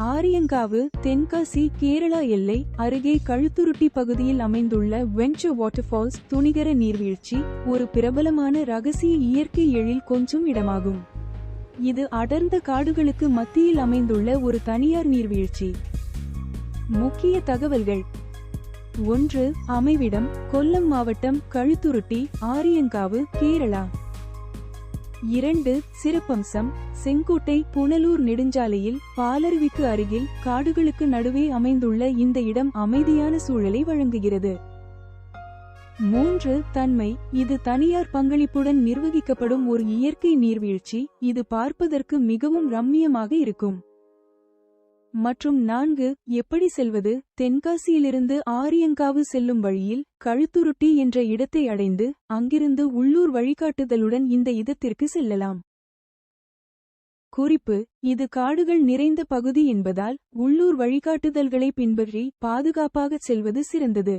ஆரியங்காவு தென்காசி கேரளா எல்லை அருகே கழுத்துருட்டி பகுதியில் அமைந்துள்ள வென்ச்சர் வாட்டர்ஃபால்ஸ் துணிகர நீர்வீழ்ச்சி ஒரு பிரபலமான ரகசிய இயற்கை எழில் கொஞ்சம் இடமாகும். இது அடர்ந்த காடுகளுக்கு மத்தியில் அமைந்துள்ள ஒரு தனியார் நீர்வீழ்ச்சி. முக்கிய தகவல்கள்: 1. அமைவிடம்: கொல்லம் மாவட்டம், கழுத்துருட்டி, ஆரியங்காவு, கேரளா. 2. சிறப்பம்சம்: செங்கோட்டை புனலூர் நெடுஞ்சாலையில் பாலருவிக்கு அருகில் காடுகளுக்கு நடுவே அமைந்துள்ள இந்த இடம் அமைதியான சூழலை வழங்குகிறது. 3. தன்மை: இது தனியார் பங்களிப்புடன் நிர்வகிக்கப்படும் ஒரு இயற்கை நீர்வீழ்ச்சி. இது பார்ப்பதற்கு மிகவும் ரம்மியமாக இருக்கும். மற்றும் 4. எப்படி செல்வது? தென்காசியிலிருந்து ஆரியங்காவு செல்லும் வழியில் கழுத்துருட்டி என்ற இடத்தை அடைந்து அங்கிருந்து உள்ளூர் வழிகாட்டுதலுடன் இந்த இடத்திற்கு செல்லலாம். குறிப்பு: இது காடுகள் நிறைந்த பகுதி என்பதால் உள்ளூர் வழிகாட்டுதல்களை பின்பற்றி பாதுகாப்பாக செல்வது சிறந்தது.